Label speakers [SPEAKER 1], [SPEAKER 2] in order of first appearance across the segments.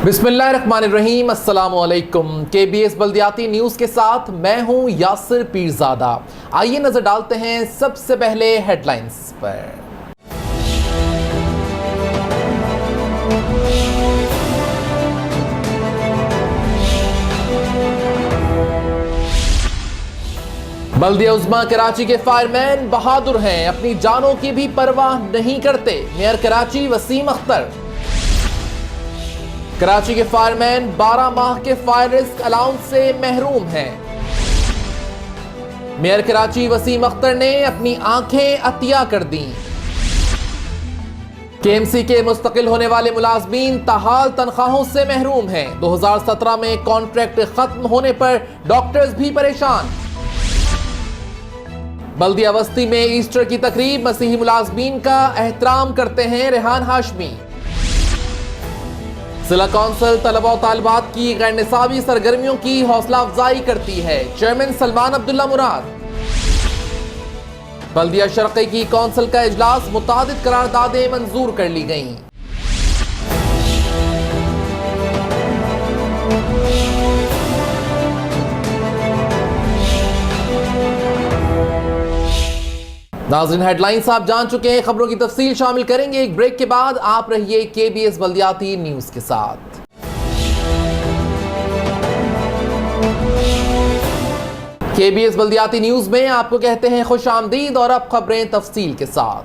[SPEAKER 1] बिस्मिल्लाहिर्रहमानिर्रहीम, अस्सलामुअलैकुम। KBS Baldiyati news के साथ मैं हूं यासिर पीरजादा। आइए नजर डालते हैं सबसे पहले हेडलाइंस पर। बल्दिया उज़्मा कराची के फायरमैन बहादुर हैं, अपनी जानों की भी परवाह नहीं करते। मेयर कराची वसीम अख्तर। कराची के फायरमैन 12 माह के फायर रिस्क अलाउंस से महरूम हैं। मेयर कराची वसीम अख्तर ने अपनी आंखें अतिया कर दी। KMC के मुस्तकिल होने वाले मुलाजमीन ताहाल तनख्वाहों से महरूम हैं। 2017 में कॉन्ट्रैक्ट खत्म होने पर डॉक्टर्स भी परेशान। बल्दिया वस्ती में ईस्टर की तकरीब, मसीही मुलाजमीन का एहतराम करते हैं रेहान हाशमी। जिला कौंसिल तलबा और तालिबात की गैर निसाबी सरगर्मियों की हौसला अफजाई करती है, चेयरमैन सलमान अब्दुल्ला मुराद। बल्दिया शर्क़ी की कौंसिल का इजलास, मुतादिद करारदादें मंजूर कर ली गईं। नाज़रीन, हेडलाइंस आप जान चुके हैं, खबरों की तफसील शामिल करेंगे एक ब्रेक के बाद। आप रहिए KBS बल्दियाती न्यूज़ के साथ। KBS बल्दियाती न्यूज़ में आपको कहते हैं खुश आमदीद, और अब खबरें तफसील के साथ।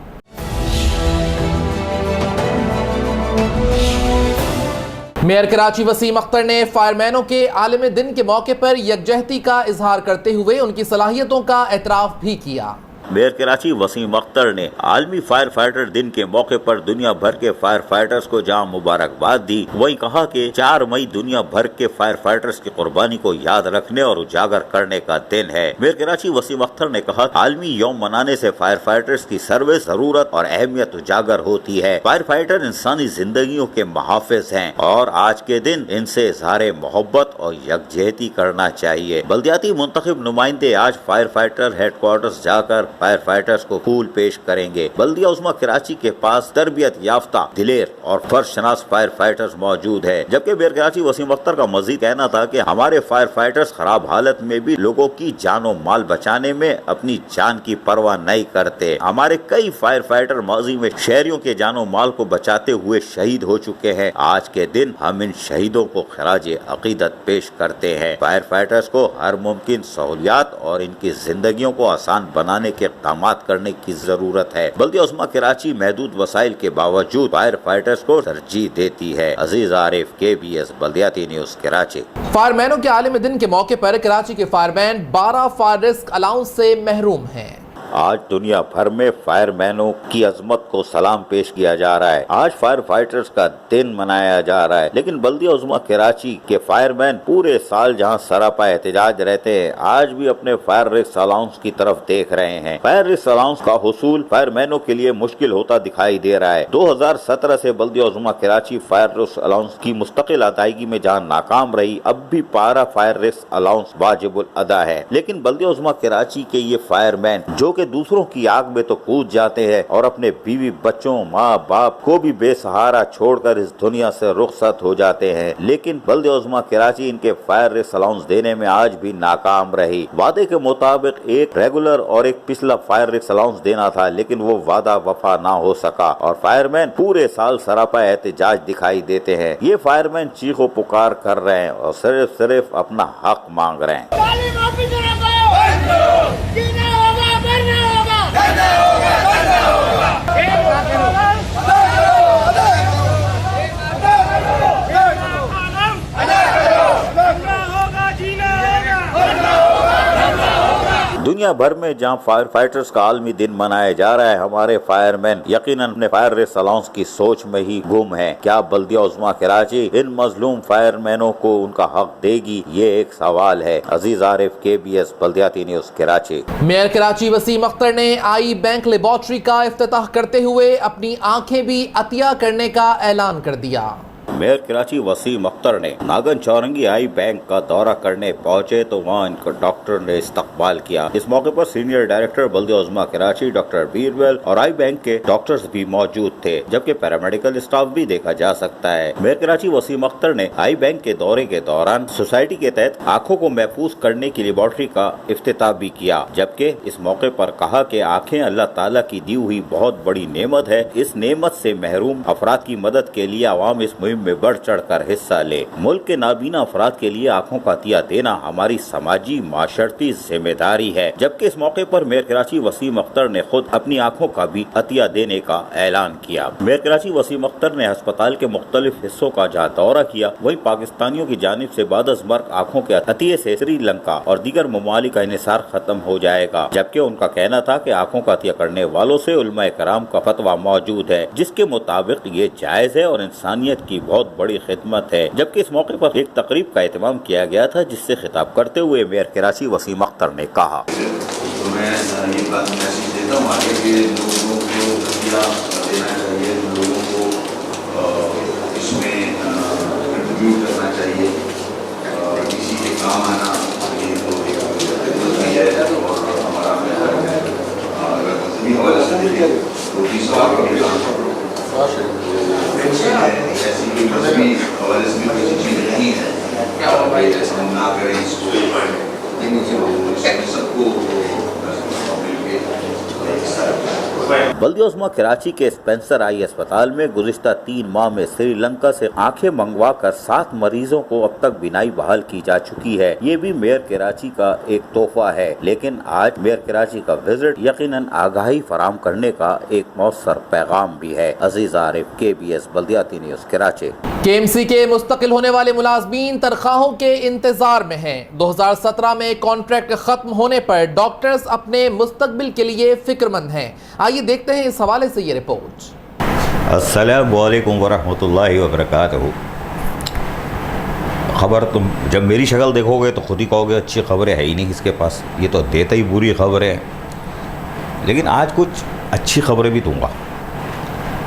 [SPEAKER 1] मेयर कराची वसीम अख्तर ने फायरमैनों के आलम दिन के मौके पर यकजहती का इजहार करते हुए उनकी सलाहियतों का एतराफ़ भी किया।
[SPEAKER 2] मेयर कराची वसीम अख्तर ने आलमी फायर फाइटर दिन के मौके पर दुनिया भर के फायर फाइटर्स को जहां मुबारकबाद दी, वहीं कहा कि 4 मई दुनिया भर के फायर फाइटर्स की कुर्बानी को याद रखने और उजागर करने का दिन है। मेयर कराची वसीम अख्तर ने कहा, आलमी यौम मनाने से फायर फाइटर्स की सर्विस, जरूरत और अहमियत उजागर होती है। फायर फाइटर इंसानी जिंदगियों के मुहाफिज हैं और आज के दिन इनसे इजहार मोहब्बत और यकजहती करना चाहिए। बल्दियाती मुंतखब नुमाइंदे आज फायर फाइटर हेडक्वार्टर्स जाकर फायर फाइटर्स को फूल पेश करेंगे। बल्दिया उज़्मा कराची के पास तरबियत याफ्ता, दिलेर और फर्शनास फायर फाइटर्स मौजूद है। जबकि मेयर कराची वसीम अख्तर का मजीद कहना था कि हमारे फायर फाइटर्स खराब हालत में भी लोगों की जानो माल बचाने में अपनी जान की परवाह नहीं करते। हमारे कई फायर फाइटर माजी में शहरियों के जानो माल को बचाते हुए शहीद हो चुके हैं। आज के दिन हम इन शहीदों को खराज अकीदत पेश करते हैं। फायर फाइटर्स को हर मुमकिन सहूलियात और इनकी जिंदगियों को आसान बनाने के इक़दामात करने की जरूरत है। बल्दिया उज़्मा कराची महदूद वसाइल के बावजूद फायर फाइटर्स को तरजीह देती है। Aziz Arif, KBS Baldiyati news Karachi.
[SPEAKER 1] फायरमैनों के आलम दिन के मौके पर कराची के फायरमैन 12 फायर रिस्क अलाउंस से महरूम हैं।
[SPEAKER 2] आज दुनिया भर में फायरमैनों की अजमत को सलाम पेश किया जा रहा है। आज फायर फाइटर्स का दिन मनाया जा रहा है, लेकिन बल्दिया उज़्मा कराची के फायरमैन पूरे साल जहां सरापा एहतजाज रहते हैं, आज भी अपने फायर रिस्क अलाउंस की तरफ देख रहे हैं। फायर रिस्क अलाउंस का हुसूल फायरमैनों के लिए मुश्किल होता दिखाई दे रहा है। 2017 से बल्दिया उज़्मा कराची फायर रिस्क अलाउंस की मुस्तकिल अदायगी में जहाँ नाकाम रही, अब भी 12 फायर रिस्क अलाउंस वाजिबुल अदा है। लेकिन बल्दिया उज़्मा कराची के ये फायरमैन जो कि दूसरों की आग में तो कूद जाते हैं और अपने बीवी बच्चों, माँ बाप को भी बेसहारा छोड़कर इस दुनिया से रुखसत हो जाते हैं, लेकिन बल्दिया उज़्मा कराची इनके फायर रिस्क अलाउंस देने में आज भी नाकाम रही। वादे के मुताबिक एक रेगुलर और एक पिछला फायर रिस्क अलाउंस देना था, लेकिन वो वादा वफा ना हो सका और फायरमैन पूरे साल सरापा एहतजाज दिखाई देते हैं। ये फायरमैन चीखो पुकार कर रहे हैं और सिर्फ अपना हक मांग रहे हैं। दुनिया भर में जहां फायर फाइटर्स का आलमी दिन मनाया जा रहा है, हमारे फायरमैन यकीनन अपने फायर रिस्क अलाउंस की सोच में ही गुम है। क्या बल्दिया उज़्मा कराची इन मजलूम फायरमैनों को उनका हक देगी? ये एक सवाल है। Aziz Arif, KBS Baldiyati news Karachi.
[SPEAKER 1] Mayor Karachi Waseem Akhtar ने आई बैंक लेबॉर्ट्री का इफ्तिताह करते हुए अपनी आंखें भी अतिया करने का ऐलान कर दिया।
[SPEAKER 2] मेयर कराची वसीम अख्तर ने नागन चौरंगी आई बैंक का दौरा करने पहुंचे तो वहां इनको डॉक्टर ने इस्तकबाल किया। इस मौके पर सीनियर डायरेक्टर बल्दिया उज़्मा कराची डॉक्टर बीरबल और आई बैंक के डॉक्टर्स भी मौजूद थे, जबकि पैरामेडिकल स्टाफ भी देखा जा सकता है। मेयर कराची वसीम अख्तर ने आई बैंक के दौरे के दौरान सोसाइटी के तहत आँखों को महफूज करने की लेबोरेटरी का इफ्तिताह भी किया, जबकि इस मौके पर कहा कि आँखें अल्लाह ताला की दी हुई बहुत बड़ी नेमत है। इस नेमत से महरूम अफराद की मदद के लिए आवाम इस मुहिम में बढ़ चढ़ कर हिस्सा ले। मुल्क के नाबीना अफराद के लिए आँखों का अतिया देना हमारी समाजी माशरती जिम्मेदारी है। जबकि इस मौके पर मेयर कराची वसीम अख्तर ने खुद अपनी आँखों का भी अतिया देने का ऐलान किया। मेयर कराची वसीम अख्तर ने अस्पताल के मुख्तलिफ हिस्सों का जहाँ दौरा किया, वहीं पाकिस्तानियों की जानिब से बाद-अज़-मर्ग आँखों के अतिये से श्रीलंका और दीगर ममालिक का इन्हिसार खत्म हो जाएगा। जबकि उनका कहना था कि आँखों का अतिया करने वालों से उलमाए कराम का फतवा मौजूद है, जिसके मुताबिक ये जायज है और इंसानियत की बहुत बड़ी खिदमत है। जबकि इस मौके पर एक तकरीब का एहतमाम किया गया था, जिससे खिताब करते हुए मेयर कराची वसीम अख्तर ने कहा,
[SPEAKER 3] तो मैं ये बात मैसेज देता हूँ आगे के लोगों को देना चाहिए, लोगों को इसमें कंट्रीब्यूट करना चाहिए, किसी के काम आना ये तो खिदमत नहीं है और हमारा अगर भी हवाले से देखें तो 20 साल के ऐसी कोई मजहबी हवाले से भी कोई चीज़ नहीं है, जैसे हम ना करें इसको सबको
[SPEAKER 2] बल्दिया उज़्मा कराची के स्पेंसर आई अस्पताल में गुज़िश्ता 3 माह में श्रीलंका से आंखें मंगवा कर 7 मरीजों को अब तक बिनाई बहाल की जा चुकी है। ये भी मेयर कराची का एक तोहफा है, लेकिन आज मेयर कराची का विजिट यकीनन आगाही फराम करने का एक मौसर पैगाम भी है। Aziz Arif, KBS Baldiyati news Karachi.
[SPEAKER 1] KMC के मुस्तकिल होने वाले मुलाजमीन तनख्वाहों के इंतजार में हैं। 2017 में कॉन्ट्रैक्ट खत्म होने पर डॉक्टर्स अपने मुस्तकबिल के लिए फिक्रमंद हैं। आइए देखते हैं इस हवाले से ये रिपोर्ट।
[SPEAKER 4] अस्सलामु अलैकुम वरहमतुल्लाहि वबरकातुहू। खबर तुम जब मेरी शक्ल देखोगे तो खुद ही कहोगे अच्छी खबरें है ही नहीं इसके पास, ये तो देता ही बुरी खबरें हैं। लेकिन आज कुछ अच्छी खबरें भी दूंगा।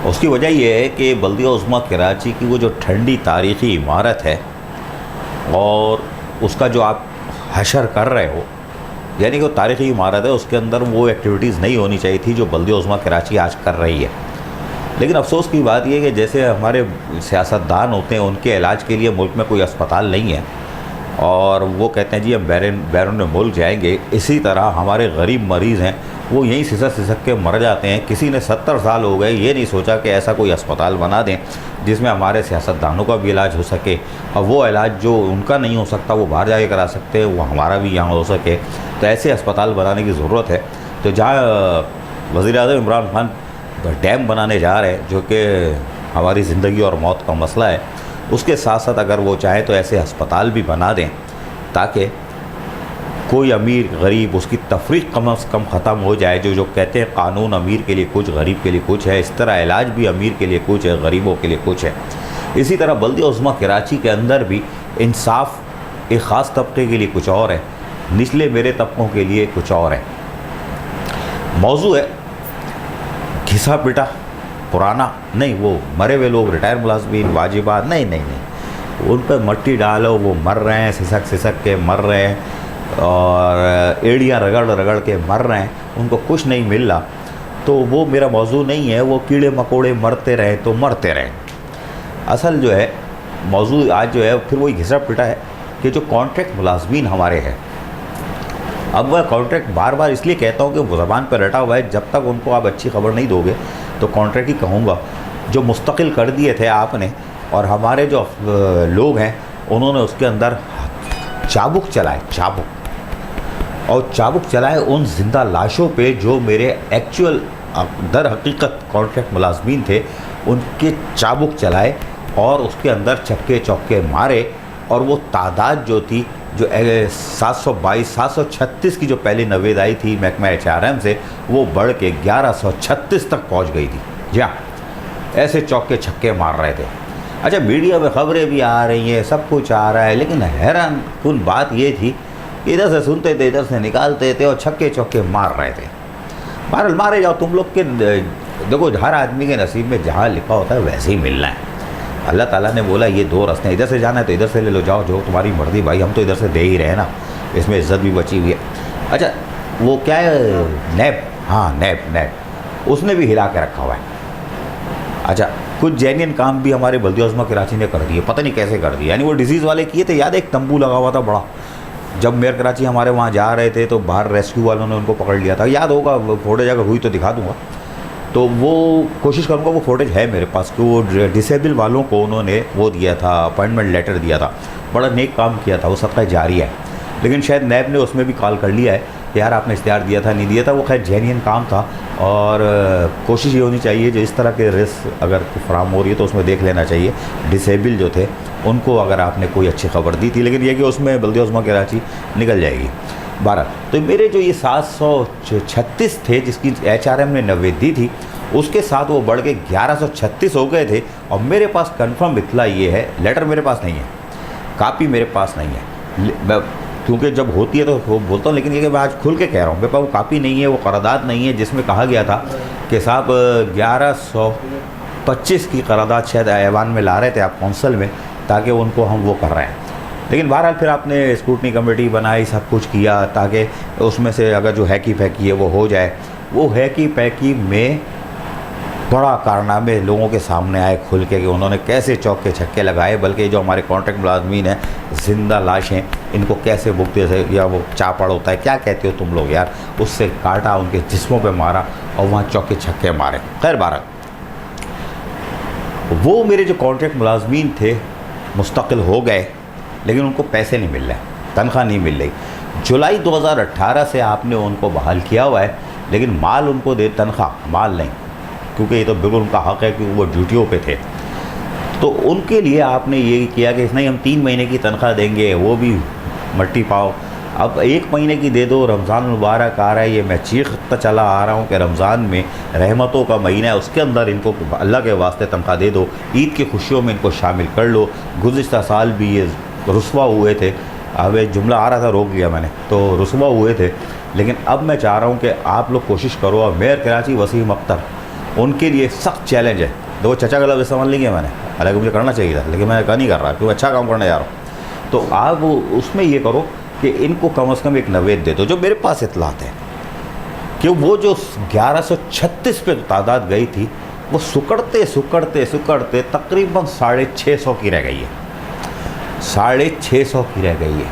[SPEAKER 4] उसकी वजह यह है कि बल्दिया उज़्मा कराची की वो जो ठंडी तारीख़ी इमारत है और उसका जो आप हशर कर रहे हो, यानी कि वो तारीख़ी इमारत है, उसके अंदर वो एक्टिविटीज़ नहीं होनी चाहिए थी जो बल्दिया उज़्मा कराची आज कर रही है। लेकिन अफसोस की बात यह है कि जैसे हमारे सियासतदान होते हैं, उनके इलाज के लिए मुल्क में कोई अस्पताल नहीं है और वो कहते हैं जी हम बैरून मुल्क जाएंगे, इसी तरह हमारे गरीब मरीज़ हैं वो यहीं सिसक के मर जाते हैं। किसी ने 70 साल हो गए ये नहीं सोचा कि ऐसा कोई अस्पताल बना दें जिसमें हमारे सियासतदानों का भी इलाज हो सके, और वो इलाज जो उनका नहीं हो सकता वो बाहर जाके करा सकते हैं, वो हमारा भी यहाँ हो सके। तो ऐसे अस्पताल बनाने की ज़रूरत है। तो जहाँ वज़ीर-ए-आज़म इमरान खान डैम बनाने जा रहे हैं, जो कि हमारी ज़िंदगी और मौत का मसला है, उसके साथ साथ अगर वो चाहें तो ऐसे अस्पताल भी बना दें ताकि कोई अमीर गरीब उसकी तफरीक कम से कम ख़त्म हो जाए। जो कहते हैं कानून अमीर के लिए कुछ गरीब के लिए कुछ है, इस तरह इलाज भी अमीर के लिए कुछ है गरीबों के लिए कुछ है। इसी तरह बल्दिया उज़्मा कराची के अंदर भी इंसाफ एक ख़ास तबके के लिए कुछ और है, निचले मेरे तबकों के लिए कुछ और है। मौजू है घिसा पिटा पुराना नहीं, वो मरे हुए लोग रिटायर मुलाजमीन वाजिबात नहीं, उन पर मट्टी डालो, वो मर रहे हैं, सिसक के मर रहे हैं और एड़ियाँ रगड़ के मर रहे हैं, उनको कुछ नहीं मिल रहा। तो वो मेरा मौजू नहीं है, वो कीड़े मकोड़े मरते रहे तो मरते रहे। असल जो है मौजू आज जो है फिर वही घिसा पिटा है कि जो कॉन्ट्रैक्ट मुलाजमीन हमारे हैं, अब वह कॉन्ट्रैक्ट बार बार इसलिए कहता हूँ कि वो ज़बान पर रटा हुआ है, जब तक उनको आप अच्छी खबर नहीं दोगे तो कॉन्ट्रैक्ट ही कहूँगा। जो मुस्तकिल कर दिए थे आपने और हमारे जो लोग हैं उन्होंने उसके अंदर चाबुक चलाए उन जिंदा लाशों पे जो मेरे एक्चुअल दर हकीकत कॉन्ट्रैक्ट मुलाजमीन थे, उनके चाबुक चलाए और उसके अंदर चक्के चौके मारे। और वो तादाद जो थी जो 736 की जो पहली नवेद आई थी महकमा HRM से, वो बढ़ के 1136 तक पहुंच गई थी। जी हाँ, ऐसे चौके छक्के मार रहे थे। अच्छा, मीडिया में ख़बरें भी आ रही हैं, सब कुछ आ रहा है, लेकिन हैरान कुन बात ये थी कि इधर से सुनते थे इधर से निकालते थे और छक्के चौके मार रहे थे। बहरहाल मारे जाओ, तुम लोग के देखो हर आदमी के नसीब में जहाँ लिखा होता है वैसे ही मिलना है। अल्लाह ताला ने बोला ये दो रास्ते, इधर से जाना है तो इधर से ले लो, जाओ, जो तुम्हारी मर्जी भाई, हम तो इधर से दे ही रहे हैं ना, इसमें इज्जत भी बची हुई है। अच्छा वो क्या है, नैब, हाँ नैब उसने भी हिला के रखा हुआ है। अच्छा कुछ जेन्युइन काम भी हमारे बल्दिया उज़्मा कराची ने कर दिए, पता नहीं कैसे कर दिए। यानी वो डिजीज़ वाले किए थे, याद है एक तंबू लगा हुआ था बड़ा, जब मेयर कराची हमारे वहाँ जा रहे थे तो बाहर रेस्क्यू वालों ने उनको पकड़ लिया था, याद होगा, फोटेज अगर हुई तो दिखा दूँगा, तो वो कोशिश करूँगा, वो फोटेज है मेरे पास कि वो डिसेबल वालों को उन्होंने वो दिया था, अपॉइंटमेंट लेटर दिया था, बड़ा नेक काम किया था, वो सदका जारी है। लेकिन शायद नैब ने उसमें भी कॉल कर लिया है कि यार आपने इख्तियार दिया था नहीं दिया था, वो खैर जेन्युइन काम था। और कोशिश ये होनी चाहिए जो इस तरह के रिस्क अगर फराम हो रही है तो उसमें देख लेना चाहिए, डिसेबल जो थे उनको अगर आपने कोई अच्छी खबर दी थी, लेकिन ये कि उसमें बल्दिया उज़्मा कराची निकल जाएगी 12। तो मेरे जो ये 736 थे जिसकी HRM ने 90 दी थी, उसके साथ वो बढ़ के 1136 हो गए थे। और मेरे पास कंफर्म इतला ये है, लेटर मेरे पास नहीं है, कापी मेरे पास नहीं है, क्योंकि जब होती है तो वो बोलता हूँ, लेकिन ये कि मैं आज खुल के कह रहा हूँ, मेरे पास वो कापी नहीं है, वो करारदाद नहीं है जिसमें कहा गया था कि साहब 1125 की करारदाद शायद ऐवान में ला रहे थे आप कौंसल में, ताकि उनको हम वो कर रहे हैं। लेकिन बहरहाल फिर आपने स्क्रूटनी कमेटी बनाई, सब कुछ किया ताकि उसमें से अगर जो हैकी फैकी है वो हो जाए। वो हैकी पैकी में बड़ा कारनामे लोगों के सामने आए खुल के कि उन्होंने कैसे चौके छक्के लगाए, बल्कि जो हमारे कॉन्ट्रैक्ट मुलाजमीन हैं, जिंदा लाशें, इनको कैसे बुकते से या वो चापड़ होता है, क्या कहते हो तुम लोग यार, उससे काटा, उनके जिस्मों पे मारा और वहाँ चौके छक्के मारे। खैर बारह वो मेरे जो कॉन्ट्रैक्ट मुलाजमीन थे मुस्तकिल हो गए, लेकिन उनको पैसे नहीं मिल रहे, तनख्वाह नहीं मिल रही। जुलाई 2018 से आपने उनको बहाल किया हुआ है, लेकिन माल उनको दे, तनख्वाह माल नहीं, क्योंकि ये तो बिल्कुल उनका हक़ है कि वो ड्यूटियों पे थे। तो उनके लिए आपने ये किया कि नहीं हम 3 महीने की तनख्वाह देंगे, वो भी मट्टी पाओ। अब 1 महीने की दे दो, रमज़ान मुबारक आ रहा है, ये मैं चीखता चला आ रहा हूँ कि रमज़ान में रहमतों का महीना है, उसके अंदर इनको अल्लाह के वास्ते तनख्वाह दे दो, ईद की खुशियों में इनको शामिल कर लो। गुज़िश्ता साल भी ये रुस्वा हुए थे, अब एक जुमला आ रहा था रोक लिया मैंने, तो रुस्वा हुए थे। लेकिन अब मैं चाह रहा हूँ कि आप लोग कोशिश करो, और मेयर कराची वसीम अख्तर उनके लिए सख्त चैलेंज है। दो चचा का लफ्ज़ समझ लेंगे मैंने, हालांकि मुझे करना चाहिए था, लेकिन मैं नहीं कर रहा क्योंकि अच्छा काम करने जा रहा हूँ। तो आप उसमें ये करो कि इनको कम से कम एक नवेद दे दो। जो मेरे पास इतलात है कि वो जो 1136 पे तादाद गई थी, वो सुकड़ते सुकड़ते सुकड़ते तकरीबन 650 की रह गई है, 650 की रह गई है।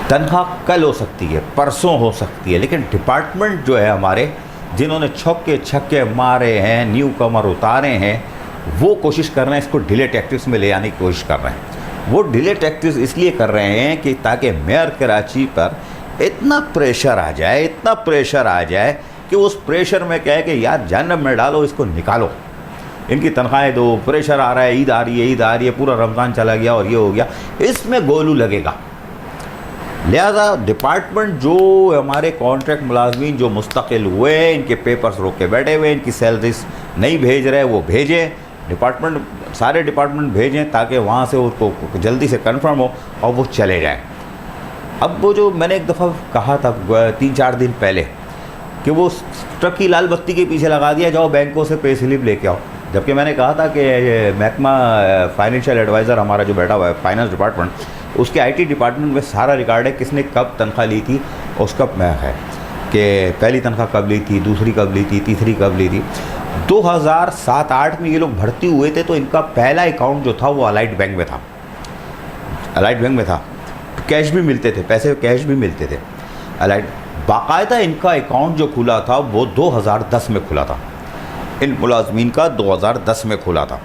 [SPEAKER 4] तनख्वाह कल हो सकती है, परसों हो सकती है, लेकिन डिपार्टमेंट जो है हमारे, जिन्होंने छक्के छक्के मारे हैं, न्यू कमर उतारे हैं, वो कोशिश कर रहे हैं इसको डिले टैक्टिक्स में ले आने की कोशिश कर रहे हैं। वो डिले टैक्टिक्स इसलिए कर रहे हैं कि ताकि मेयर कराची पर इतना प्रेशर आ जाए, इतना प्रेशर आ जाए कि उस प्रेशर में कहे कि यार जहन्नम में डालो, इसको निकालो, इनकी तनख्वाहें दो, प्रेशर आ रहा है, ईद आ रही है, ईद आ रही है, पूरा रमज़ान चला गया और ये हो गया, इसमें गोलू लगेगा। लिहाजा डिपार्टमेंट जो हमारे कॉन्ट्रैक्ट मुलाजमीन जो मुस्तकिल हुए, इनके पेपर्स रोक के बैठे हुए, इनकी सैलरीज नहीं भेज रहे, वो भेजें, डिपार्टमेंट सारे डिपार्टमेंट भेजें ताकि वहाँ से उसको जल्दी से कंफर्म हो और वो चले जाएं। अब वो जो मैंने एक दफ़ा कहा था 3-4 दिन पहले कि वो ट्रक की लाल बत्ती के पीछे लगा दिया, जाओ बैंकों से पे स्लिप लेके आओ, जबकि मैंने कहा था कि महकमा फाइनेंशियल एडवाइज़र हमारा जो बैठा हुआ है फाइनेंस डिपार्टमेंट, उसके IT डिपार्टमेंट में सारा रिकॉर्ड है किसने कब तनख्वाह ली थी, उसका है कि पहली तनख्वाह कब ली थी, दूसरी कब ली थी, तीसरी कब ली थी। 2007-8 में ये लोग भर्ती हुए थे, तो इनका पहला अकाउंट जो था वो अलाइड बैंक में था, अलाइड बैंक में था, कैश भी मिलते थे, पैसे कैश भी मिलते थे अलाइड। बाकायदा इनका अकाउंट जो खुला था वो 2010 में खुला था, इन मुलाजमीन का 2010 में खुला था।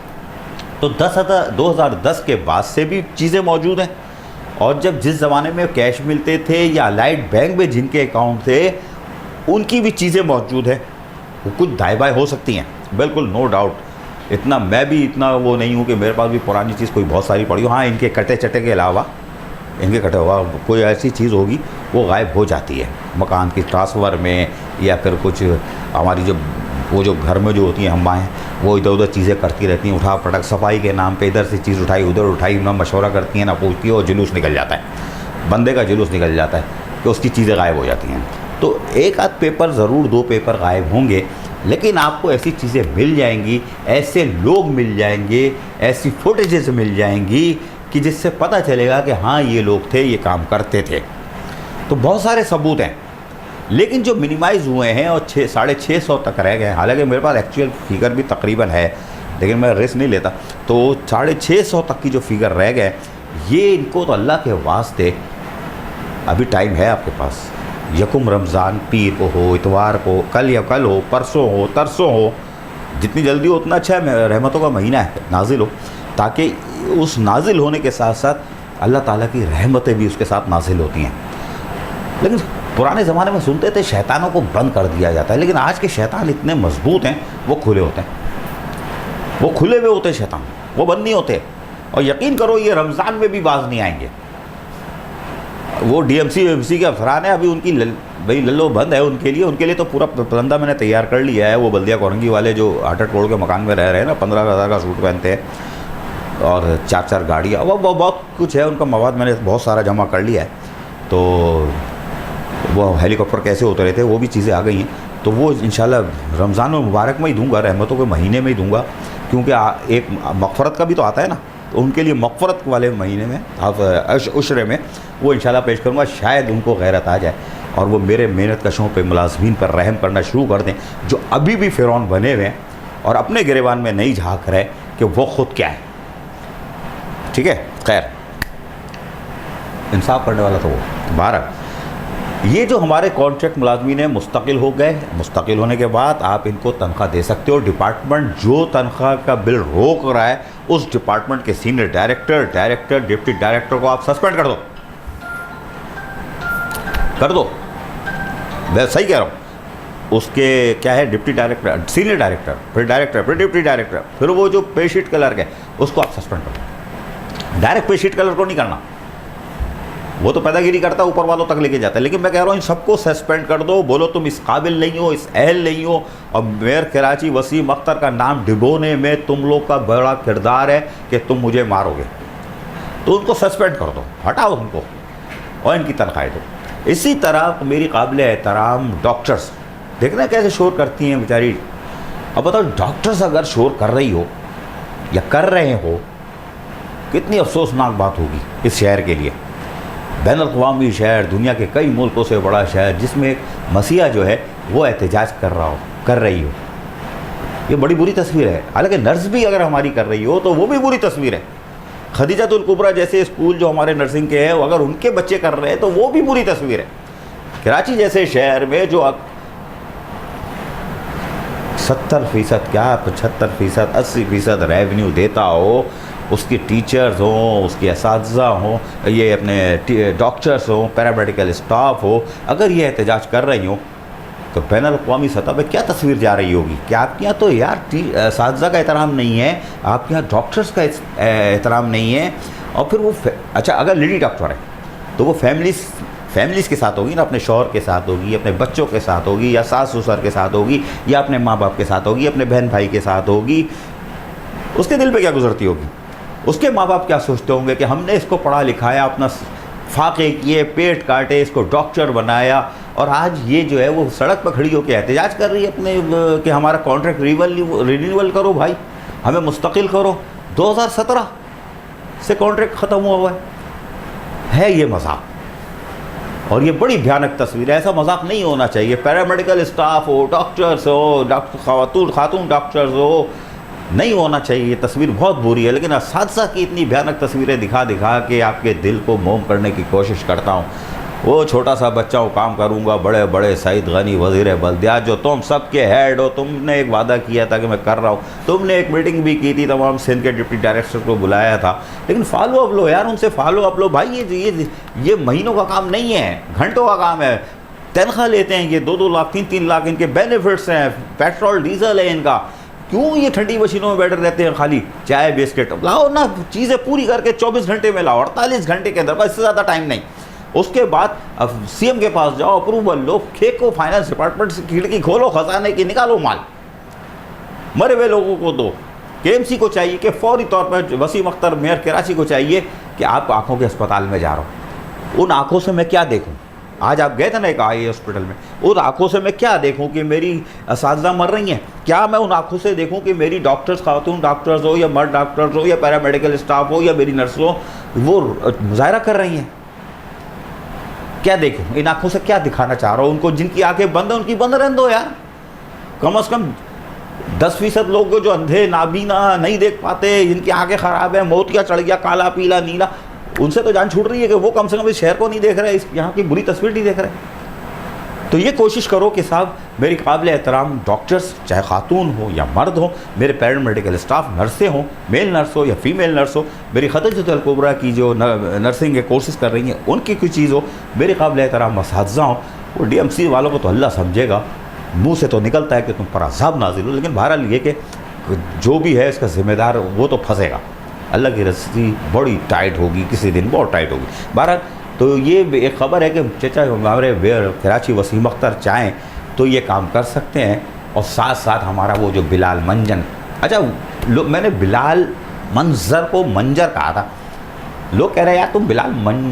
[SPEAKER 4] तो 2010 के बाद से भी चीज़ें मौजूद हैं, और जब जिस ज़माने में कैश मिलते थे या अलाइड बैंक में जिनके अकाउंट थे उनकी भी चीज़ें मौजूद हैं। वो कुछ दाएं बाएं हो सकती हैं, बिल्कुल नो डाउट। इतना मैं भी इतना वो नहीं हूँ कि मेरे पास भी पुरानी चीज़ कोई बहुत सारी पड़ी हो। हाँ, इनके कटे चटे के अलावा, इनके कटे हुआ कोई ऐसी चीज़ होगी वो गायब हो जाती है, मकान की ट्रांसफ़र में, या फिर कुछ हमारी जो वो जो घर में जो होती हैं अम्माएँ, वो इधर उधर चीज़ें करती रहती हैं, उठा पटक, सफाई के नाम पे इधर से चीज़ उठाई उधर उठाई, ना मशवरा करती हैं ना पूछती है, और जुलूस निकल जाता है, बंदे का जुलूस निकल जाता है कि उसकी चीज़ें गायब हो जाती हैं। तो एक आध पेपर ज़रूर, 2 पेपर गायब होंगे, लेकिन आपको ऐसी चीज़ें मिल जाएंगी, ऐसे लोग मिल जाएंगे, ऐसी फुटेजेस मिल जाएंगी कि जिससे पता चलेगा कि हाँ ये लोग थे, ये काम करते थे। तो बहुत सारे सबूत हैं, लेकिन जो मिनिमाइज़ हुए हैं और 650 तक रह गए हैं। हालांकि मेरे पास एक्चुअल फिगर भी तकरीबन है, लेकिन मैं रिस्क नहीं लेता। तो 650 तक की जो फिगर रह गए, ये इनको तो अल्लाह के वास्ते अभी टाइम है आपके पास। यकुम रमज़ान पीर को हो, इतवार को, कल या कल हो, परसों हो, तरसों हो, जितनी जल्दी हो उतना अच्छा है। रहमतों का महीना है, नाजिल हो, ताकि उस नाजिल होने के साथ साथ अल्लाह ताला की रहमतें भी उसके साथ नाजिल होती हैं। लेकिन पुराने ज़माने में सुनते थे शैतानों को बंद कर दिया जाता है, लेकिन आज के शैतान इतने मजबूत हैं, वो खुले होते हैं, वो खुले हुए होते हैं शैतान, वो बंद नहीं होते। और यकीन करो ये रमज़ान में भी बाज नहीं आएंगे। वो डीएमसी के अफसरान हैं, अभी उनकी भाई लल्लो बंद है उनके लिए तो पूरा प्रबंधा मैंने तैयार कर लिया है। वो बल्दिया कोरंगी वाले जो 8-8 करोड़ के मकान में रह रहे हैं ना, 15,000 का सूट पहनते हैं और 4-4 गाड़ियाँ, वो बहुत कुछ है उनका मवाद मैंने बहुत सारा जमा कर लिया है। तो वो हेलीकॉप्टर कैसे होते रहते हैं, वो भी चीज़ें आ गई हैं। तो वो इंशाल्लाह रमज़ान में मुबारक में ही दूंगा, रहमतों के महीने में ही दूंगा, क्योंकि एक मग़फ़रत का भी तो आता है ना, तो उनके लिए मग़फ़रत वाले महीने में उशरे में वो इंशाल्लाह पेश करूँगा। शायद उनको गैरत आ जाए और वो मेरे मेहनत कशों पे मुलाज़मीन पर रहम करना शुरू कर दें, जो अभी भी फ़िरौन बने हुए हैं और अपने गिरेबान में नहीं झाँक रहे कि वो ख़ुद क्या है। ठीक है, खैर इंसाफ करने वाला तो वो। बारह, ये जो हमारे कॉन्ट्रैक्ट मुलाजमीन हैं मुस्तकिल हो गए, मुस्तकिल होने के बाद आप इनको तनख्वाह दे सकते हो। डिपार्टमेंट जो तनख्वाह का बिल रोक रहा है, उस डिपार्टमेंट के सीनियर डायरेक्टर, डिप्टी डायरेक्टर को आप सस्पेंड कर दो। मैं सही कह रहा हूँ। उसके क्या है, डिप्टी डायरेक्टर, सीनियर डायरेक्टर, फिर डायरेक्टर, फिर डिप्टी डायरेक्टर, फिर वो जो पे शीट क्लर्क है उसको आप सस्पेंड कर दो। डायरेक्ट पे शीट क्लर्क को नहीं करना, वो तो पैदागिरी करता है, ऊपर वालों तक लेके जाता है। लेकिन मैं कह रहा हूँ इन सबको सस्पेंड कर दो। बोलो तुम इस काबिल नहीं हो, इस अहल नहीं हो, और मेयर कराची वसीम अख्तर का नाम डिबोने में तुम लोग का बड़ा किरदार है कि तुम मुझे मारोगे, तो उनको सस्पेंड कर दो, हटाओ उनको और इनकी तनख्वाहें दो। इसी तरह मेरी काबिल एहतराम डॉक्टर्स, देखना कैसे शोर करती हैं बेचारी। अब बताओ, डॉक्टर्स अगर शोर कर रही हो या कर रहे हो, कितनी अफसोसनाक बात होगी इस शहर के लिए। बैनुल-अक़वामी शहर, दुनिया के कई मुल्कों से बड़ा शहर, जिसमें एक मसीहा जो है वो एहतजाज कर रही हो, ये बड़ी बुरी तस्वीर है। हालांकि नर्स भी अगर हमारी कर रही हो तो वो भी बुरी तस्वीर है। खदीजतुल कुबरा जैसे स्कूल जो हमारे नर्सिंग के हैं, अगर उनके बच्चे कर रहे हैं तो वो भी बुरी तस्वीर है। कराची जैसे शहर में जो 70% क्या 75%, 80% रेवेन्यू देता हो, उसके टीचर्स हों, उसके असातिज़ा हों, ये अपने डॉक्टर्स हों, पैरामेडिकल स्टाफ हो, अगर ये एहतजाज कर रही हो तो बैनुल-अक़वामी सतह पे क्या तस्वीर जा रही होगी कि आपके यहाँ तो यार असातिज़ा का एहतराम नहीं है, आपके यहाँ डॉक्टर्स का एहतराम नहीं है। और फिर वो अच्छा, अगर लेडी डॉक्टर है तो वो फैमिलीज़ के साथ होगी ना, अपने शौहर के साथ होगी, अपने बच्चों के साथ होगी, या सास ससुर के साथ होगी, या अपने माँ बाप के साथ होगी, अपने बहन भाई के साथ होगी। उसके दिल पे क्या गुजरती होगी, उसके माँ बाप क्या सोचते होंगे कि हमने इसको पढ़ा लिखाया, अपना फाके किए, पेट काटे, इसको डॉक्टर बनाया, और आज ये जो है वो सड़क पर खड़ी होकर एहतजाज कर रही है अपने कि हमारा कॉन्ट्रैक्ट रिन्यूअल करो भाई, हमें मुस्तकिल करो। 2017 से कॉन्ट्रैक्ट ख़त्म हुआ है ये मजाक, और ये बड़ी भयानक तस्वीर है। ऐसा मजाक नहीं होना चाहिए। पैरामेडिकल स्टाफ हो, डॉक्टर्स हो, खातून डॉक्टर्स हो, नहीं होना चाहिए। ये तस्वीर बहुत बुरी है। लेकिन असातिज़ा की इतनी भयानक तस्वीरें दिखा के आपके दिल को मोम करने की कोशिश करता हूँ। वो छोटा सा बच्चा हूँ, काम करूँगा, बड़े बड़े सईद गनी वज़ीर बल्दिया, जो तुम सबके हेड हो, तुमने एक वादा किया था कि मैं कर रहा हूँ, तुमने एक मीटिंग भी की थी, तमाम सिंध के डिप्टी डायरेक्टर को बुलाया था, लेकिन फॉलो अप लो यार, उनसे फॉलो अप लो भाई। ये महीनों का काम नहीं है, घंटों का काम है। तनख्वाह लेते हैं ये 2-2 लाख 3-3 लाख, इनके बेनिफिट्स हैं, पेट्रोल डीजल है इनका। क्यों ये ठंडी मशीनों में बैठे रहते हैं, खाली चाय बिस्किट लाओ ना, चीज़ें पूरी करके 24 घंटे में लाओ, 48 घंटे के अंदर, बस इससे ज़्यादा टाइम नहीं। उसके बाद अब सीएम के पास जाओ, अप्रूवल लो, फेंको फाइनेंस डिपार्टमेंट से खिड़की खोलो, खजाने की निकालो माल, मरे हुए लोगों को दो। केएमसी को चाहिए कि फौरी तौर पर, वसीम अख्तर मेयर कराची को चाहिए कि आप आँखों के अस्पताल में जा रहा हो, उन आँखों से मैं क्या देखूँ, आज आप गए थे ना एक आई हॉस्पिटल में, उन आंखों से मैं क्या देखूं कि मेरी असातिज़ा मर रही हैं? क्या मैं उन आंखों से देखूं कि मेरी डॉक्टर्स, खातून डॉक्टर्स हो या मर्द डॉक्टर्स हो या पैरामेडिकल स्टाफ हो या मेरी नर्स हो, वो मुजाहरा कर रही हैं? क्या देखूं? इन आंखों से क्या दिखाना चाह रहा हूँ उनको? जिनकी आंखें बंद है उनकी बंद रहने दो यार। कम से कम 10% लोग जो अंधे, नाबीना, नहीं देख पाते, जिनकी आंखें ख़राब है, मोतिया चढ़ गया, काला पीला नीला, उनसे तो जान छूट रही है कि वो कम से कम इस शहर को नहीं देख रहे, इस यहाँ की बुरी तस्वीर नहीं देख रहे। तो ये कोशिश करो कि साहब मेरी काबिल एहतराम डॉक्टर्स, चाहे खातून हो या मर्द हो, मेरे पैरामेडिकल स्टाफ, नर्सें हों, मेल नर्स हो या फीमेल नर्स हो, मेरी खदीजतुल कुबरा की जो नर्सिंग के कोर्सेज़ कर रही हैं उनकी कोई चीज़ हो, मेरे काबिल एहतराम असातिज़ा हो, वो DMC वालों को तो अल्लाह समझेगा। मुँह से तो निकलता है कि तुम पर अज़ाब नाज़िल हो, लेकिन बहरहाल ये कि जो भी है इसका ज़िम्मेदार वो तो फंसेगा। अल्लाह की रस्सी बड़ी टाइट होगी, किसी दिन बहुत टाइट होगी। बहरहाल तो ये एक ख़बर है कि चचा हमारे कराची वसीम अख्तर चाहें तो ये काम कर सकते हैं। और साथ साथ हमारा वो जो बिलाल मंजन, अच्छा मैंने बिलाल मंजर को मंजर कहा था, लोग कह रहे हैं यार तुम बिलाल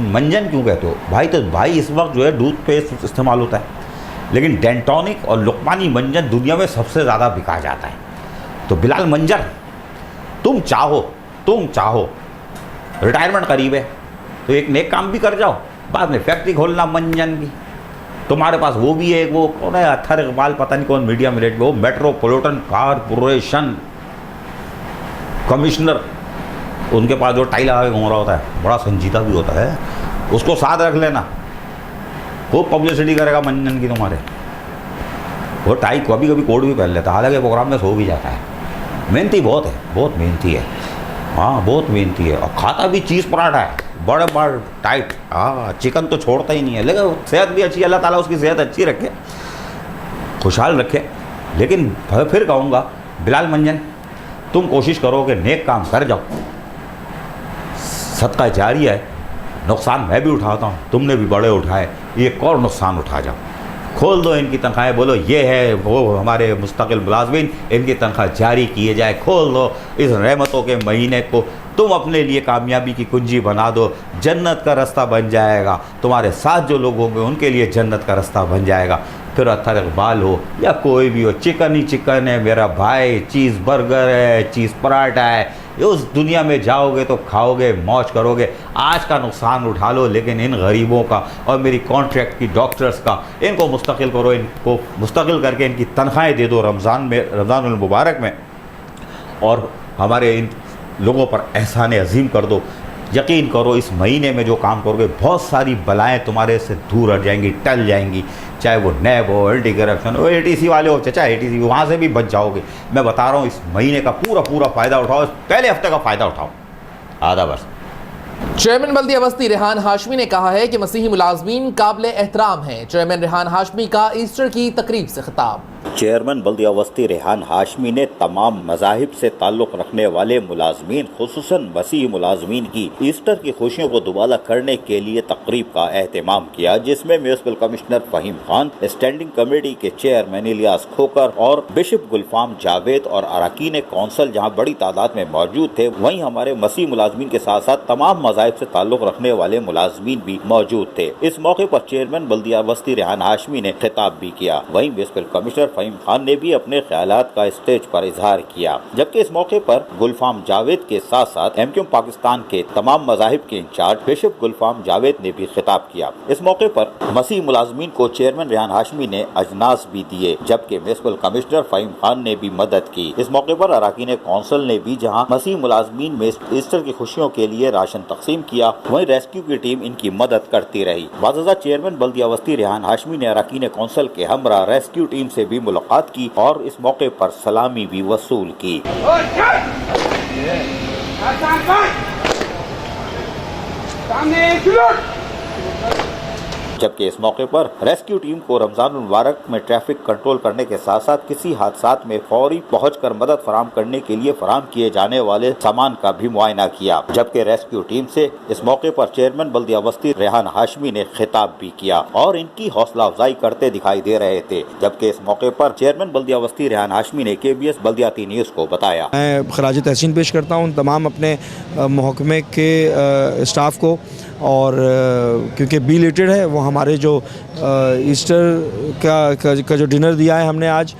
[SPEAKER 4] मंजन क्यों कहते हो? भाई तो भाई इस वक्त जो है टूथपेस्ट इस्तेमाल होता है, लेकिन डेंटोनिक और लुकमानी मंजन दुनिया में सबसे ज़्यादा बिका जाता है। तो बिलाल मंजर, तुम चाहो रिटायरमेंट करीब है तो एक नेक काम भी कर जाओ, बाद में फैक्ट्री खोलना मंजन की। तुम्हारे पास वो भी है, वो कौन है, अत्थर इकबाल, पता नहीं कौन मीडिया में, वो मेट्रोपॉलिटन कॉरपोरेशन कमिश्नर, उनके पास जो टाई लगा के घूम रहा होता है, बड़ा संजीदा भी होता है, उसको साथ रख लेना, वो पब्लिसिटी करेगा मंजन की तुम्हारे। वो टाई कभी कभी कोट भी पहन लेता है, हालांकि प्रोग्राम में सो भी जाता है। मेहनती बहुत है, बहुत मेहनती है, हाँ बहुत मेहनती है। और खाता भी चीज़ पराठा है, बड़े टाइट, हाँ चिकन तो छोड़ता ही नहीं है। लेकिन सेहत भी अच्छी, अल्लाह ताला उसकी सेहत अच्छी रखे, खुशहाल रखे। लेकिन फिर कहूँगा बिलाल मंजन, तुम कोशिश करो कि नेक काम कर जाओ, सदका जारी है। नुकसान मैं भी उठाता हूँ, तुमने भी बड़े उठाए, एक और नुकसान उठा जाओ। खोल दो इनकी तनख्वाहें, बोलो ये है वो हमारे मुस्तकिल मुलाज़मीन, इनकी तनख्वाह जारी किए जाए। खोल दो इस रहमतों के महीने को, तुम अपने लिए कामयाबी की कुंजी बना दो, जन्नत का रास्ता बन जाएगा। तुम्हारे साथ जो लोग होंगे उनके लिए जन्नत का रास्ता बन जाएगा। फिर अत्थर इकबाल हो या कोई भी हो, चिकन ही चिकन है मेरा भाई, चीज़ बर्गर है, चीज़ पराठा है। उस दुनिया में जाओगे तो खाओगे, मौज करोगे। आज का नुकसान उठा लो, लेकिन इन गरीबों का और मेरी कॉन्ट्रैक्ट की डॉक्टर्स का, इनको मुस्तकिल करो, इनको मुस्तकिल करके इनकी तनख्वाहें दे दो रमज़ानुल मुबारक में, और हमारे इन लोगों पर एहसान अजीम कर दो। यकीन करो इस महीने में जो काम करोगे, बहुत सारी बलाएं तुम्हारे से दूर हट जाएंगी, टल जाएंगी। चाहे वो नैब हो, एंटी करप्शन हो, ATC वाले हो, चचा ATC, वहाँ से भी बच जाओगे। मैं बता रहा हूँ, इस महीने का पूरा फ़ायदा उठाओ, पहले हफ्ते का फ़ायदा उठाओ। आधा बस।
[SPEAKER 1] चेयरमैन बल्दिया बस्ती रेहान हाशमी ने कहा है कि मसीही मुलाजमीन काबिल एहतराम हैं। चेयरमैन रेहान हाशमी का ईस्टर की तकरीब से खिताब।
[SPEAKER 2] चेयरमैन बल्दिया बस्ती रेहान हाशमी ने तमाम मज़ाहिब से ताल्लुक़ रखने वाले मुलाजमीन, खुसूसन मसीही मुलाजमीन की ईस्टर की खुशियों को दुबाला करने के लिए तकरीब का एहतमाम किया, जिसमें municipal commissioner Fahim Khan, standing committee के चेयरमैन इलियास खोकर और बिशप गुलफाम जावेद और अरकान कौंसिल जहां बड़ी तादाद में मौजूद थे, वहीं हमारे मसीही मुलाजमीन के साथ साथ तमाम मज़ाहिब से ताल्लुक़ रखने वाले मुलाजमीन भी मौजूद थे। इस मौके पर चेयरमैन बल्दिया बस्ती रेहान हाशमी ने खिताब भी किया। वहीं म्युनिसिपल कमिश्नर फ़हीम खान ने भी अपने ख्यालात का स्टेज पर इजहार किया, जबकि इस मौके पर गुलफाम जावेद के साथ साथ MQM पाकिस्तान के तमाम मज़ाहिब के इंचार्ज बिशप गुलफाम जावेद ने भी खिताब किया। इस मौके पर मसीह मुलाजमीन को चेयरमैन रेहान हाशमी ने अजनास भी दिए, जबकि म्युनिसिपल कमिश्नर फ़हीम खान ने भी मदद की। इस मौके पर अरकान कौंसिल ने भी जहाँ मसीह मुलाजमीन में ईस्टर की खुशियों के लिए राशन तकसीम किया, वहीं रेस्क्यू की टीम इनकी मदद करती रही। बाज़ाज़ा चेयरमैन बल्दिया बस्ती रेहान हाशमी ने अरकान कौंसिल के हमरा रेस्क्यू टीम से भी मुलाकात की और इस मौके पर सलामी भी वसूल की। जबकि इस मौके पर रेस्क्यू टीम को रमजान मुबारक में ट्रैफिक कंट्रोल करने के साथ साथ किसी हादसात में फौरी पहुंचकर मदद फराम करने के लिए फराम किए जाने वाले सामान का भी मुआयना किया। जबकि रेस्क्यू टीम से इस मौके पर चेयरमैन बल्दिया बस्ती रेहान हाशमी ने खिताब भी किया और इनकी हौसला अफजाई करते दिखाई दे रहे थे। जबकि इस मौके पर चेयरमैन बल्दिया बस्ती रेहान हाशमी ने KBS बल्दियाती न्यूज़ को बताया।
[SPEAKER 5] मैं खराज तहसीन पेश करता हूँ तमाम अपने महकमे के स्टाफ को और क्योंकि बिलेटेड है वो हमारे जो ईस्टर का जो डिनर दिया है हमने आज,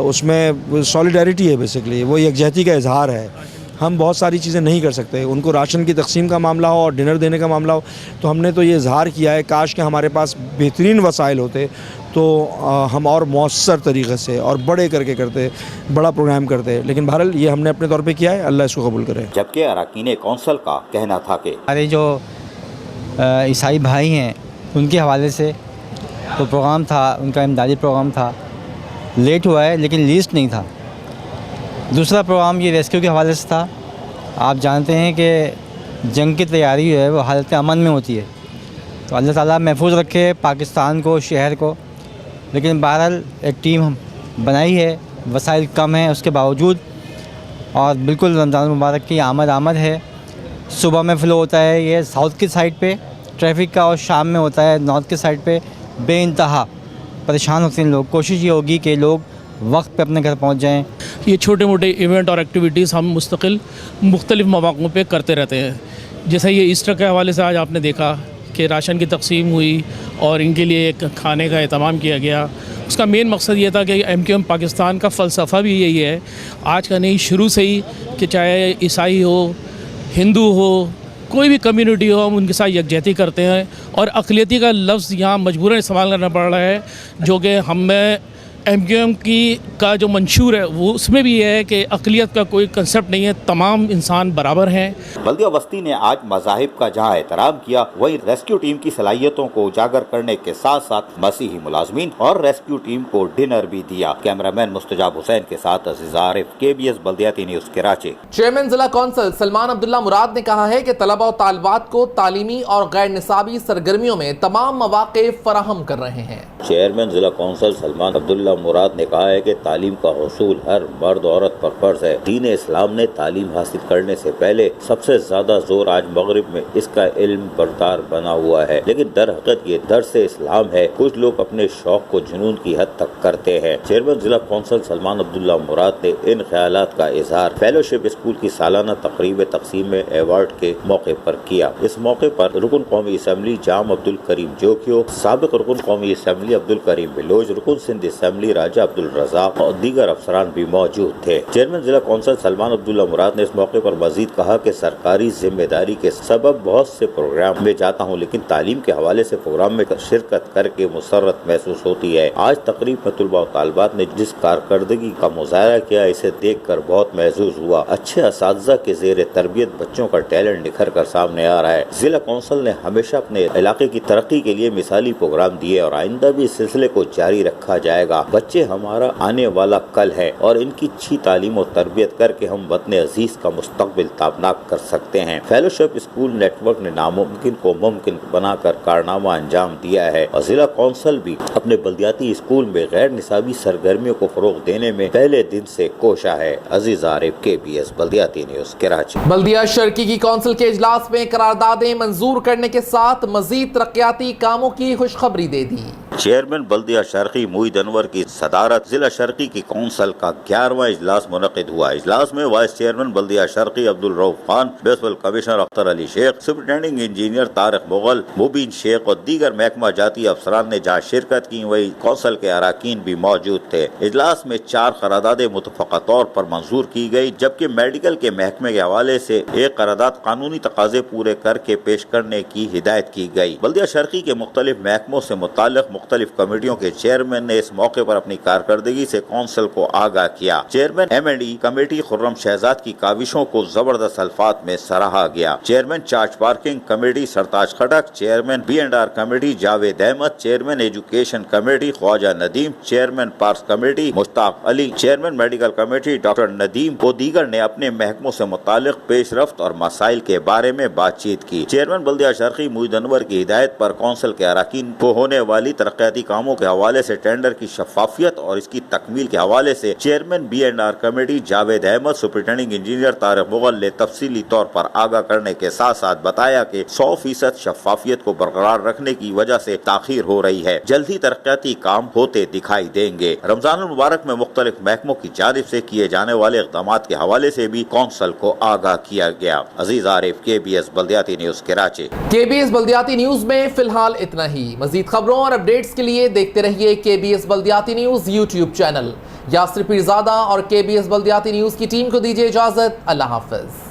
[SPEAKER 5] उसमें सॉलिडारिटी है, बेसिकली वो यकजहती का इजहार है। हम बहुत सारी चीज़ें नहीं कर सकते, उनको राशन की तकसीम का मामला हो और डिनर देने का मामला हो, तो हमने तो ये इजहार किया है काश कि हमारे पास बेहतरीन वसाइल होते तो हम और मौसर तरीक़े से और बड़े करके करते, बड़ा प्रोग्राम करते। लेकिन बहरहाल ये हमने अपने तौर पे किया है, अल्लाह इसको कबूल करे।
[SPEAKER 2] जबकि अरकान कौंसिल का कहना था कि
[SPEAKER 6] हमारे जो ईसाई भाई हैं उनके हवाले से तो प्रोग्राम था, उनका इमदादी प्रोग्राम था, लेट हुआ है लेकिन लीस्ट नहीं था। दूसरा प्रोग्राम ये रेस्क्यू के हवाले से था। आप जानते हैं कि जंग की तैयारी जो है वो हालत अमन में होती है, तो अल्लाह ताला महफूज रखे पाकिस्तान को, शहर को। लेकिन बहरहाल एक टीम हम बनाई है, वसाइल कम हैं उसके बावजूद, और बिल्कुल रमज़ान मुबारक की आमद है। सुबह में फ़्लो होता है ये साउथ की साइड पे ट्रैफिक का, और शाम में होता है नॉर्थ की साइड पे। बेइंतहा परेशान होते हैं लोग। कोशिश ये होगी कि लोग वक्त पे अपने घर पहुंच जाएं।
[SPEAKER 7] ये छोटे मोटे इवेंट और एक्टिविटीज़ हम मुस्तकिल मुख्तलिफ़ मौक़ों पे करते रहते हैं। जैसे ये ईस्टर के हवाले से आज आपने देखा कि राशन की तकसीम हुई और इनके लिए एक खाने का एहतमाम किया गया। उसका मेन मकसद ये था कि MQM पाकिस्तान का फ़लसफ़ा भी यही है, आज का नहीं शुरू से ही, कि चाहे ईसाई हो, हिंदू हो, कोई भी कम्युनिटी हो, हम उनके साथ यकजहती करते हैं। और अक़लियती का लफ्ज़ यहाँ मजबूरन इस्तेमाल करना पड़ रहा है, जो कि हमें MQM का जो मंशूर है वो उसमें भी है कि अक़लियत का कोई कंसेप्ट नहीं है, तमाम इंसान बराबर हैं।
[SPEAKER 2] बल्दिया बस्ती ने आज मज़ाहिब का जहां एहतराम किया, वहीं रेस्क्यू टीम की सलाहियतों को उजागर करने के साथ साथ मसीही मुलाजमीन और रेस्क्यू टीम को डिनर भी दिया। कैमरामैन मुस्तजाब हुसैन के साथ Aziz Arif, KBS Baldiyati news Karachi.
[SPEAKER 1] Chairman जिला कौंसिल सलमान अब्दुल्ला मुराद ने कहा है कि तलबा और तालिबात को तालीमी और गैर निसाबी सरगर्मियों में तमाम मौक़े फराहम कर रहे हैं।
[SPEAKER 2] चेयरमैन जिला कौंसिल सलमान अब्दुल्ला मुराद ने कहा है कि तालीम का हुसूल हर मर्द औरत पर फर्ज है। दीन इस्लाम ने तालीम हासिल करने से पहले सबसे ज्यादा जोर आज मगरिब में इसका इल्म बरदार बना हुआ है, लेकिन दर हकीकत ये दर्स इस्लाम है। कुछ लोग अपने शौक को जुनून की हद तक करते हैं। चेयरमैन जिला कौंसिल सलमान अब्दुल्ला मुराद ने इन ख्यालात का इजहार फेलोशिप स्कूल की सालाना तकरीब तकसीम में अवार्ड के मौके पर किया। इस मौके पर रुकन कौमी असम्बली जाम अब्दुल करीम जोकियो, साबिक रुकन कौमी असम्बली अब्दुल करीम बिलोच, रुकन सिंध असम्बली राजा अब्दुल रज़ाक और दीगर अफसरान भी मौजूद थे। चेयरमैन जिला कौंसिल सलमान अब्दुल्ला मुराद ने इस मौके पर मजीद कहा कि सरकारी जिम्मेदारी के सबब बहुत से प्रोग्राम में जाता हूँ, लेकिन तालीम के हवाले से प्रोग्राम में शिरकत करके मुसर्रत महसूस होती है। आज तकरीब में तलबा और तालिबात ने जिस कारकर्दगी का मुजाहरा किया, इसे देख कर बहुत महसूस हुआ। अच्छे असातिज़ा के ज़ेर तरबियत बच्चों का टैलेंट निखर कर सामने आ रहा है। जिला कौंसिल ने हमेशा अपने इलाके की तरक्की के लिए मिसाली प्रोग्राम दिए और आइंदा भी इस सिलसिले को जारी रखा जाएगा। बच्चे हमारा आने वाला कल है और इनकी अच्छी तालीम और तरबियत करके हम वतन अजीज का मुस्तकबिल ताबनाक कर सकते हैं। फेलोशिप स्कूल नेटवर्क ने नामुमकिन को मुमकिन बनाकर कारनामा अंजाम दिया है और जिला कौंसिल भी अपने बल्दियाती स्कूल में गैर निसाबी सरगर्मियों को फरोग देने में पहले दिन से कोशा है। Aziz Arif, KBS Baldiyati news Karachi.
[SPEAKER 1] बल्दिया शर्की की कौंसिल के इजलास में करारदादें मंजूर करने के साथ मजीद तरक्याती कामों की खुशखबरी दे दी।
[SPEAKER 2] चेयरमैन बल्दिया शर्की मुईद अनवर की सदारत जिला शर्की की कौंसिल का 11वां इजलास मुनक़िद हुआ। इजलास में वाइस चेयरमैन बल्दिया शर्की Abdul Rauf Khan, municipal commissioner Akhtar Ali Shaikh, superintending engineer Tariq Mughal, Mubeen Shaikh और दीगर महकमा जाती अफसरान ने जहाँ शिरकत की, वही कौंसिल के अराकीन भी मौजूद थे। इजलास में 4 करारदादें मुतफ़क़ा तौर पर मंजूर की गई, जबकि मेडिकल के महकमे के हवाले से एक करारदाद कानूनी तकाजे पूरे करके पेश करने की हिदायत की गई। बल्दिया शर्की के मुख्तलिफ महकमों से मुताल्लिक़ मुख्तलिफ कमेटियों के चेयरमैन ने इस मौके पर अपनी कारकर्दगी से कौंसिल को आगाह किया। Chairman M&E committee Khurram Shahzad की काविशों को जबरदस्त अल्फाज में सराहा गया। Chairman charge parking committee Sartaj Khattak, chairman B&R committee Javed Ahmed, chairman education committee Khwaja Nadeem, chairman parks committee Mushtaq Ali, chairman medical committee doctor Nadeem को दीगर ने अपने महकमों से मुताल्लिक़ पेशरफ्त और मसाइल के बारे में बातचीत की। चेयरमैन बल्दिया शर्की मुईद अनवर की हिदायत पर कौंसिल के अराकीन को होने वाली तरक्याती कामों के हवाले से टेंडर की शफाफियत और इसकी तकमील के हवाले से chairman B&R committee Javed Ahmed, superintending engineer Tariq Mughal ने तफसीली तौर पर आगाह करने के साथ साथ बताया कि 100% शफाफियत को बरकरार रखने की वजह से ताखीर हो रही है। जल्द ही तरक्याती काम होते दिखाई देंगे। रमजान मुबारक में मुख्तलिफ महकमों की जानिब से किए जाने वाले इक़दामात के हवाले से भी कौंसल को आगाह किया गया। Aziz Arif, KBS Baldiyati news, Karachi.
[SPEAKER 1] KBS Baldiyati news में फिलहाल इतना ही। मजीद खबरों और अपडेट्स के लिए देखते रहिए KBS Baldiyati news YouTube channel. Yasir Pirzada और KBS बल्दियाती न्यूज की टीम को दीजिए इजाजत। अल्लाह हाफिज।